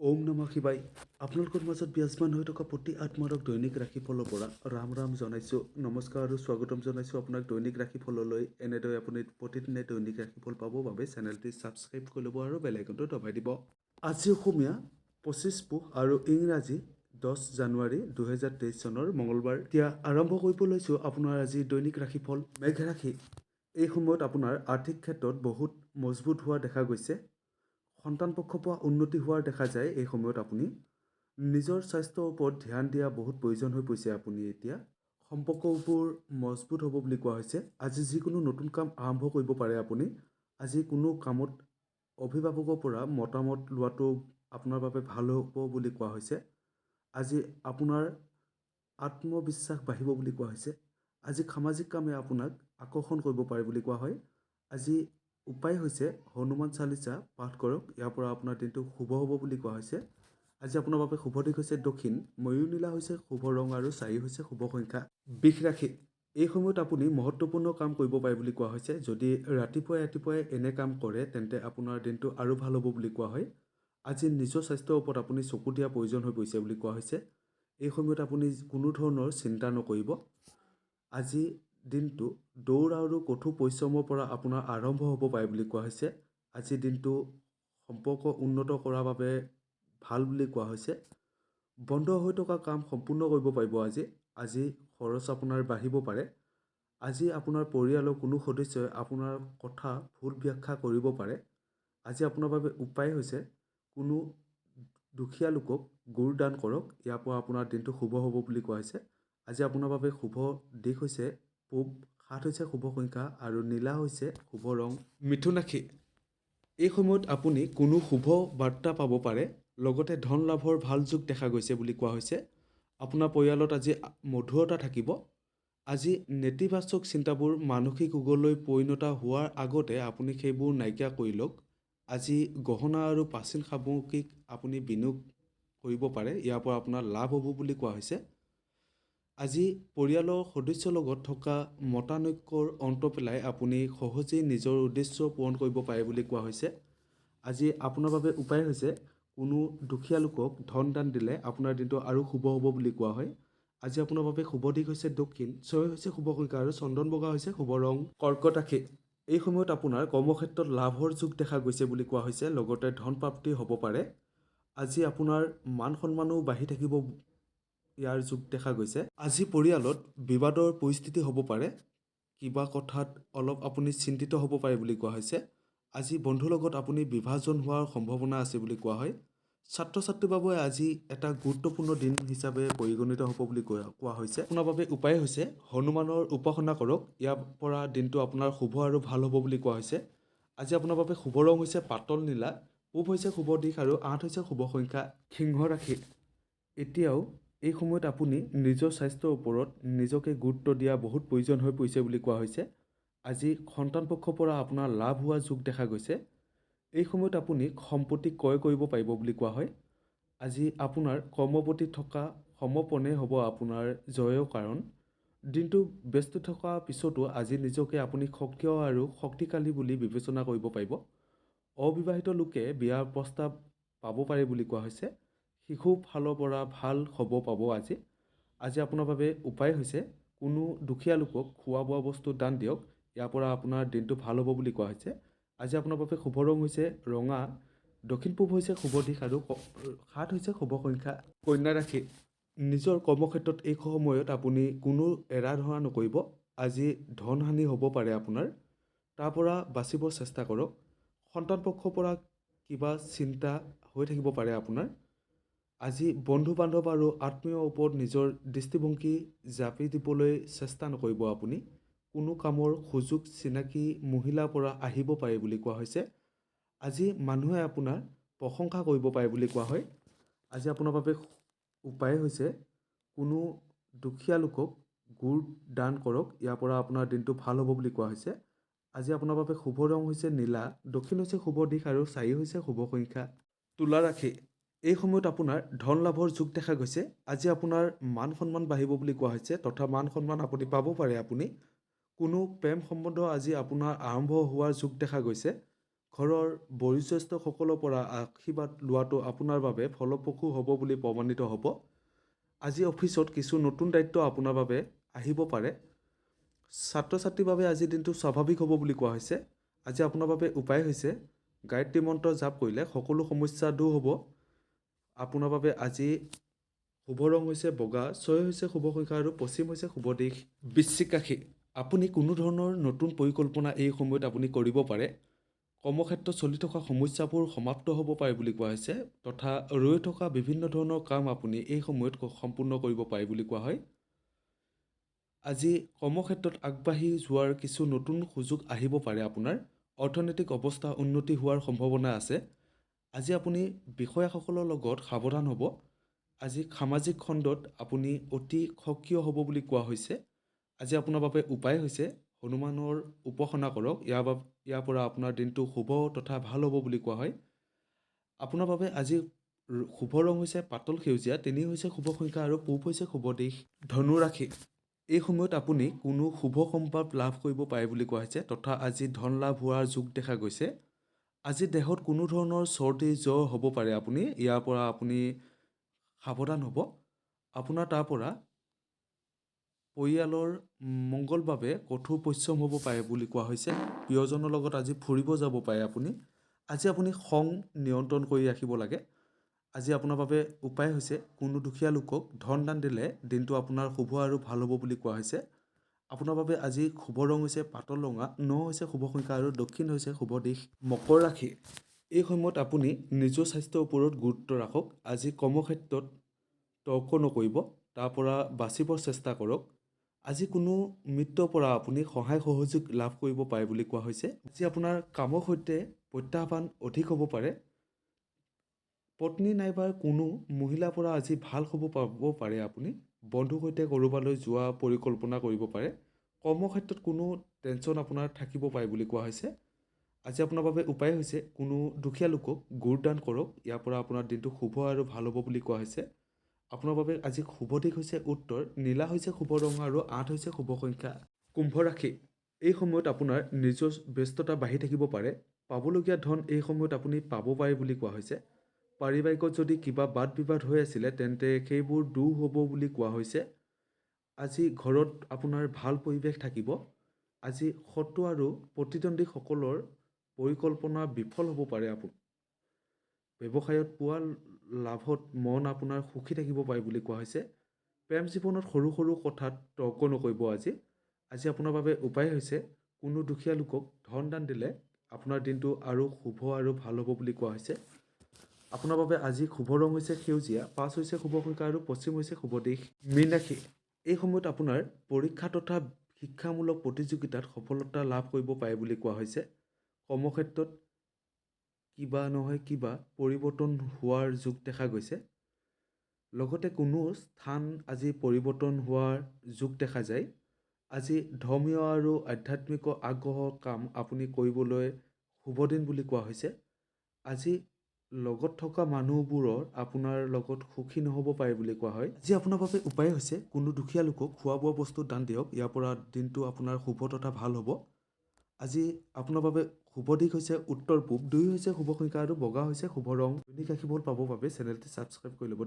ওম নমঃ শিৱায়। আপোনালোকৰ মাজত বিৰাজমান হৈ থকা প্ৰতি আত্মাৰক দৈনিক ৰাশিফলৰ পৰা ৰাম ৰাম জনাইছোঁ। নমস্কাৰ আৰু স্বাগতম জনাইছোঁ আপোনাক দৈনিক ৰাশিফললৈ। এনেদৰে আপুনি প্ৰতিদিনে দৈনিক ৰাশিফল পাবৰ বাবে চেনেলটি ছাবস্ক্ৰাইব কৰি ল'ব আৰু বেল আইকনটো দবাই দিব। আজি অসমীয়া 25 পুহ আৰু ইংৰাজী 10 জানুৱাৰী 2023 চনৰ মঙলবাৰ। এতিয়া আৰম্ভ কৰিব লৈছোঁ আপোনাৰ আজি দৈনিক ৰাশিফল। মেঘ ৰাশি। এই সময়ত আপোনাৰ আৰ্থিক ক্ষেত্ৰত বহুত মজবুত হোৱা দেখা গৈছে। সন্তান পক্ষৰ পৰা উন্নতি হোৱাৰ দেখা যায়। এই সময়ত আপুনি নিজৰ স্বাস্থ্যৰ ওপৰত ধ্যান দিয়া বহুত প্ৰয়োজন হৈ পৰিছে। আপুনি এতিয়া সম্পৰ্কবোৰ মজবুত হ'ব বুলি কোৱা হৈছে। আজি যিকোনো নতুন কাম আৰম্ভ কৰিব পাৰে আপুনি। আজি কোনো কামত অভিভাৱকৰ পৰা মতামত লোৱাটো আপোনাৰ বাবে ভাল হ'ব বুলি কোৱা হৈছে। আজি আপোনাৰ আত্মবিশ্বাস বাঢ়িব বুলি কোৱা হৈছে। আজি সামাজিক কামে আপোনাক আকৰ্ষণ কৰিব পাৰে বুলি কোৱা হয়। আজি উপায় হৈছে হনুমান চালিচা পাঠ কৰক। ইয়াৰ পৰা আপোনাৰ দিনটো শুভ হ'ব বুলি কোৱা হৈছে। আজি আপোনাৰ বাবে শুভ দিশ হৈছে দক্ষিণ। ময়ূৰ নীলা হৈছে শুভ ৰং আৰু 4 হৈছে শুভ সংখ্যা। বৃষ ৰাশি। এই সময়ত আপুনি মহত্বপূৰ্ণ কাম কৰিব পাৰে বুলি কোৱা হৈছে। যদি ৰাতিপুৱাই এনে কাম কৰে তেন্তে আপোনাৰ দিনটো আৰু ভাল হ'ব বুলি কোৱা হয়। আজি নিজৰ স্বাস্থ্যৰ ওপৰত আপুনি চকু দিয়া প্ৰয়োজন হৈ পৰিছে বুলি কোৱা হৈছে। এই সময়ত আপুনি কোনো ধৰণৰ চিন্তা নকৰিব। আজি দিনটো দৌৰ আৰু কঠোৰ পৰিশ্ৰমৰ পৰা আপোনাৰ আৰম্ভ হ'ব পাৰে বুলি কোৱা হৈছে। আজি দিনটো সম্পৰ্ক উন্নত কৰাৰ বাবে ভাল বুলি কোৱা হৈছে। বন্ধ হৈ থকা কাম সম্পূৰ্ণ কৰিব পাৰিব আজি। আজি খৰচ আপোনাৰ বাঢ়িব পাৰে। আজি আপোনাৰ পৰিয়ালৰ কোনো সদস্যই আপোনাৰ কথা ভুল ব্যাখ্যা কৰিব পাৰে। আজি আপোনাৰ বাবে উপায় হৈছে কোনো দুখীয়া লোকক গুড় দান কৰক। ইয়াৰ পৰা আপোনাৰ দিনটো শুভ হ'ব বুলি কোৱা হৈছে। আজি আপোনাৰ বাবে শুভ দিশ হৈছে পূব, 7 হৈছে শুভ সংখ্যা আৰু নীলা হৈছে শুভ ৰং। মিথুন ৰাশি। এই সময়ত আপুনি কোনো শুভ বাৰ্তা পাব পাৰে। লগতে ধন লাভৰ ভাল যোগ দেখা গৈছে বুলি কোৱা হৈছে। আপোনাৰ পৰিয়ালত আজি মধুৰতা থাকিব। আজি নেতিবাচক চিন্তাবোৰ মানসিক ৰোগলৈ পৰিণত হোৱাৰ আগতে আপুনি সেইবোৰ নাইকিয়া কৰি লওক। আজি গহনা আৰু প্ৰাচীন সামগ্ৰীক আপুনি বিনিয়োগ কৰিব পাৰে। ইয়াৰ পৰা আপোনাৰ লাভ হ'ব বুলি কোৱা হৈছে। আজি পৰিয়ালৰ সদস্যৰ লগত থকা মতানৈক্যৰ অন্ত পেলাই আপুনি সহজেই নিজৰ উদ্দেশ্য পূৰণ কৰিব পাৰে বুলি কোৱা হৈছে। আজি আপোনাৰ বাবে উপায় হৈছে কোনো দুখীয়া লোকক ধন দান দিলে আপোনাৰ দিনটো আৰু শুভ হ'ব বুলি কোৱা হয়। আজি আপোনাৰ বাবে শুভ দিশ হৈছে দক্ষিণ, 6 হৈছে শুভ সংখ্যা আৰু চন্দন বগা হৈছে শুভ ৰং। কৰ্কট ৰাশি। এই সময়ত আপোনাৰ কৰ্মক্ষেত্ৰত লাভৰ যোগ দেখা গৈছে বুলি কোৱা হৈছে। লগতে ধন প্ৰাপ্তি হ'ব পাৰে। আজি আপোনাৰ মান সন্মানো বাঢ়ি থাকিব, ইয়াৰ যোগ দেখা গৈছে। আজি পৰিয়ালত বিবাদৰ পৰিস্থিতি হ'ব পাৰে। কিবা কথাত অলপ আপুনি চিন্তিত হ'ব পাৰে বুলি কোৱা হৈছে। আজি বন্ধুৰ লগত আপুনি বিভাজন হোৱাৰ সম্ভাৱনা আছে বুলি কোৱা হয়। ছাত্ৰ ছাত্ৰীৰ বাবে আজি এটা গুৰুত্বপূৰ্ণ দিন হিচাপে পৰিগণিত হ'ব বুলি কোৱা হৈছে। আপোনাৰ বাবে উপায় হৈছে হনুমানৰ উপাসনা কৰক। ইয়াৰ পৰা দিনটো আপোনাৰ শুভ আৰু ভাল হ'ব বুলি কোৱা হৈছে। আজি আপোনাৰ বাবে শুভ ৰং হৈছে পাতল নীলা, পূব হৈছে শুভ দিশ আৰু 8 হৈছে শুভ সংখ্যা। সিংহ ৰাশি। এতিয়াও এই সময়ত আপুনি নিজৰ স্বাস্থ্যৰ ওপৰত নিজকে গুৰুত্ব দিয়া বহুত প্ৰয়োজন হৈ পৰিছে বুলি কোৱা হৈছে। আজি সন্তান পক্ষৰ পৰা আপোনাৰ লাভ হোৱা যোগ দেখা গৈছে। এই সময়ত আপুনি সম্পত্তি ক্ৰয় কৰিব পাৰিব বুলি কোৱা হয়। আজি আপোনাৰ কৰ্মৰ প্ৰতি থকা সমৰ্পণে হ'ব আপোনাৰ জয়ৰ কাৰণ। দিনটো ব্যস্ত থকাৰ পিছতো আজি নিজকে আপুনি সক্ৰিয় আৰু শক্তিশালী বুলি বিবেচনা কৰিব পাৰিব। অবিবাহিত লোকে বিয়াৰ প্ৰস্তাৱ পাব পাৰে বুলি কোৱা হৈছে। শিশু ফালৰ পৰা ভাল খবৰ পাব আজি। আজি আপোনাৰ বাবে উপায় হৈছে কোনো দুখীয়া লোকক খোৱা বোৱা বস্তু দান দিয়ক। ইয়াৰ পৰা আপোনাৰ দিনটো ভাল হ'ব বুলি কোৱা হৈছে। আজি আপোনাৰ বাবে শুভ ৰং হৈছে ৰঙা, দক্ষিণ পূব হৈছে শুভ দিশ আৰু 7 হৈছে শুভ সংখ্যা। কন্যা ৰাশি। নিজৰ কৰ্মক্ষেত্ৰত এই সময়ত আপুনি কোনো এৰা ধৰা নকৰিব। আজি ধন হানি হ'ব পাৰে আপোনাৰ, তাৰ পৰা বাচিব চেষ্টা কৰক। সন্তান পক্ষৰ পৰা কিবা চিন্তা হৈ থাকিব পাৰে আপোনাৰ। আজি বন্ধু বান্ধৱ আৰু আত্মীয়ৰ ওপৰত নিজৰ দৃষ্টিভংগী জাপি দিবলৈ চেষ্টা নকৰিব আপুনি। কোনো কামৰ সুযোগ চিনাকি মহিলাৰ পৰা আহিব পাৰে বুলি কোৱা হৈছে। আজি মানুহে আপোনাৰ প্ৰশংসা কৰিব পাৰে বুলি কোৱা হয়। আজি আপোনাৰ বাবে উপায় হৈছে কোনো দুখীয়া লোকক গুড় দান কৰক। ইয়াৰ পৰা আপোনাৰ দিনটো ভাল হ'ব বুলি কোৱা হৈছে। আজি আপোনাৰ বাবে শুভ ৰং হৈছে নীলা, দক্ষিণ হৈছে শুভ দিশ আৰু 4 হৈছে শুভ সংখ্যা। তুলা ৰাশি। এই সময়ত আপোনাৰ ধন লাভৰ যোগ দেখা গৈছে। আজি আপোনাৰ মান সন্মান বাঢ়িব বুলি কোৱা হৈছে তথা মান সন্মান আপুনি পাব পাৰে। আপুনি কোনো প্ৰেম সম্বন্ধ আজি আপোনাৰ আৰম্ভ হোৱাৰ যোগ দেখা গৈছে। ঘৰৰ বয়োজ্যেষ্ঠসকলৰ পৰা আশীৰ্বাদ লোৱাটো আপোনাৰ বাবে ফলপ্ৰসূ হ'ব বুলি প্ৰমাণিত হ'ব। আজি অফিচত কিছু নতুন দায়িত্ব আপোনাৰ বাবে আহিব পাৰে। ছাত্ৰ ছাত্ৰীৰ বাবে আজিৰ দিনটো স্বাভাৱিক হ'ব বুলি কোৱা হৈছে। আজি আপোনাৰ বাবে উপায় হৈছে গায়ত্ৰী মন্ত্ৰ জাপ কৰিলে সকলো সমস্যা দূৰ হ'ব। আপোনাৰ বাবে আজি শুভ ৰং হৈছে বগা, 6 হৈছে শুভ সংখ্যা আৰু পশ্চিম হৈছে শুভ দিশ। বৃশ্চিক ৰাশি, আপুনি কোনো ধৰণৰ নতুন পৰিকল্পনা এই সময়ত আপুনি কৰিব পাৰে। কৰ্মক্ষেত্ৰত চলি থকা সমস্যাবোৰ সমাপ্ত হ'ব পাৰে বুলি কোৱা হৈছে তথা ৰৈ থকা বিভিন্ন ধৰণৰ কাম আপুনি এই সময়ত সম্পূৰ্ণ কৰিব পাৰে বুলি কোৱা হয়। আজি কৰ্মক্ষেত্ৰত আগবাঢ়ি যোৱাৰ কিছু নতুন সুযোগ আহিব পাৰে। আপোনাৰ অৰ্থনৈতিক অৱস্থা উন্নতি হোৱাৰ সম্ভাৱনা আছে। আজি আপুনি বিষয়াসকলৰ লগত সাৱধান হ'ব। আজি সামাজিক খণ্ডত আপুনি অতি সক্ৰিয় হ'ব বুলি কোৱা হৈছে। আজি আপোনাৰ বাবে উপায় হৈছে হনুমানৰ উপাসনা কৰক। ইয়াৰ পৰা আপোনাৰ দিনটো শুভ তথা ভাল হ'ব বুলি কোৱা হয়। আপোনাৰ বাবে আজি শুভ ৰং হৈছে পাতল সেউজীয়া, 3 হৈছে শুভ সংখ্যা আৰু পূব হৈছে শুভ দিশ। ধনু ৰাশি, এই সময়ত আপুনি কোনো শুভ সম্পদ লাভ কৰিব পাৰে বুলি কোৱা হৈছে তথা আজি ধন লাভ হোৱাৰ যোগ দেখা গৈছে। আজি দেহত কোনো ধৰণৰ চৰ্দি জ্বৰ হ'ব পাৰে। ইয়াৰ পৰা আপুনি সাৱধান হ'ব। আপোনাৰ তাৰ পৰা পৰিয়ালৰ মংগলৰ বাবে কঠোৰ পৰিশ্ৰম হ'ব পাৰে বুলি কোৱা হৈছে। প্ৰিয়জনৰ লগত আজি ফুৰিব যাব পাৰে আপুনি। আজি আপুনি খং নিয়ন্ত্ৰণ কৰি ৰাখিব লাগে। আজি আপোনাৰ বাবে উপায় হৈছে কোনো দুখীয়া লোকক ধন দান দিলে দিনটো আপোনাৰ শুভ আৰু ভাল হ'ব বুলি কোৱা হৈছে। আপোনাৰ বাবে আজি শুভ ৰং হৈছে পাতল ৰঙা, 9 হৈছে শুভ সংখ্যা আৰু দক্ষিণ হৈছে শুভ দিশ। মকৰ ৰাশি, এই সময়ত আপুনি নিজৰ স্বাস্থ্যৰ ওপৰত গুৰুত্ব ৰাখক। আজি কৰ্মক্ষেত্ৰত তৰ্ক নকৰিব, তাৰ পৰা বাচিবৰ চেষ্টা কৰক। আজি কোনো মিত্ৰৰ পৰা আপুনি সহায় সহযোগ লাভ কৰিব পাৰে বুলি কোৱা হৈছে। আজি আপোনাৰ কামৰ সৈতে প্ৰত্যাহ্বান অধিক হ'ব পাৰে। পত্নী নাইবা কোনো মহিলাৰ পৰা আজি ভাল খবৰ পাব পাৰে। আপুনি বন্ধুৰ সৈতে ক'ৰবালৈ যোৱা পৰিকল্পনা কৰিব পাৰে। কৰ্মক্ষেত্ৰত কোনো টেনশ্যন আপোনাৰ থাকিব পাৰে বুলি কোৱা হৈছে। আজি আপোনাৰ বাবে উপায় হৈছে কোনো দুখীয়া লোকক গুড় দান কৰক। ইয়াৰ পৰা আপোনাৰ দিনটো শুভ আৰু ভাল হ'ব বুলি কোৱা হৈছে। আপোনাৰ বাবে আজি শুভ দিশ হৈছে উত্তৰ, নীলা হৈছে শুভ ৰং আৰু 8 হৈছে শুভ সংখ্যা। কুম্ভ ৰাশি, এই সময়ত আপোনাৰ নিজৰ ব্যস্ততা বাঢ়ি থাকিব পাৰে। পাবলগীয়া ধন এই সময়ত আপুনি পাব পাৰে বুলি কোৱা হৈছে। পাৰিবাৰিকত যদি কিবা বাদ বিবাদ হৈ আছিলে তেন্তে সেইবোৰ দূৰ হ'ব বুলি কোৱা হৈছে। আজি ঘৰত আপোনাৰ ভাল পৰিৱেশ থাকিব। আজি শত্ৰু আৰু প্ৰতিদ্বন্দ্বীসকলৰ পৰিকল্পনা বিফল হ'ব পাৰে। ব্যৱসায়ত পোৱা লাভত মন আপোনাৰ সুখী থাকিব পাৰে বুলি কোৱা হৈছে। প্ৰেম জীৱনত সৰু সৰু কথাত তৰ্ক নকৰিব। আজি আপোনাৰ বাবে উপায় হৈছে কোনো দুখীয়া লোকক ধন দান দিলে আপোনাৰ দিনটো আৰু শুভ আৰু ভাল হ'ব বুলি কোৱা হৈছে। আপোনাৰ বাবে আজি শুভ ৰং হৈছে সেউজীয়া, 5 হৈছে শুভ সংখ্যা আৰু পশ্চিম হৈছে শুভ দিশ। মীন ৰাশি, এই সময়ত আপোনাৰ পৰীক্ষা তথা শিক্ষামূলক প্ৰতিযোগিতাত সফলতা লাভ কৰিব পাৰে বুলি কোৱা হৈছে। কৰ্মক্ষেত্ৰত কিবা নহয় কিবা পৰিৱৰ্তন হোৱাৰ যোগ দেখা গৈছে। লগতে কোনো স্থান আজি পৰিৱৰ্তন হোৱাৰ যোগ দেখা যায়। আজি ধৰ্মীয় আৰু আধ্যাত্মিক আগ্ৰহৰ কাম আপুনি কৰিবলৈ শুভ দিন বুলি কোৱা হৈছে। আজি লগত থকা মানুহবোৰৰ আপোনাৰ লগত সুখী নহ'ব পাৰে বুলি কোৱা হয়। আজি আপোনাৰ বাবে উপায় হৈছে কোনো দুখীয়া লোকক খোৱা বোৱা বস্তু দান দিয়ক। ইয়াৰ পৰা দিনটো আপোনাৰ শুভ তথা ভাল হ'ব। আজি আপোনাৰ বাবে শুভ দিশ হৈছে উত্তৰ পূব, 2 হৈছে শুভ সংখ্যা আৰু বগা হৈছে শুভ ৰং। দৈনিক ৰাশিফল পাবৰ বাবে চেনেলটি ছাবস্ক্ৰাইব কৰি ল'ব।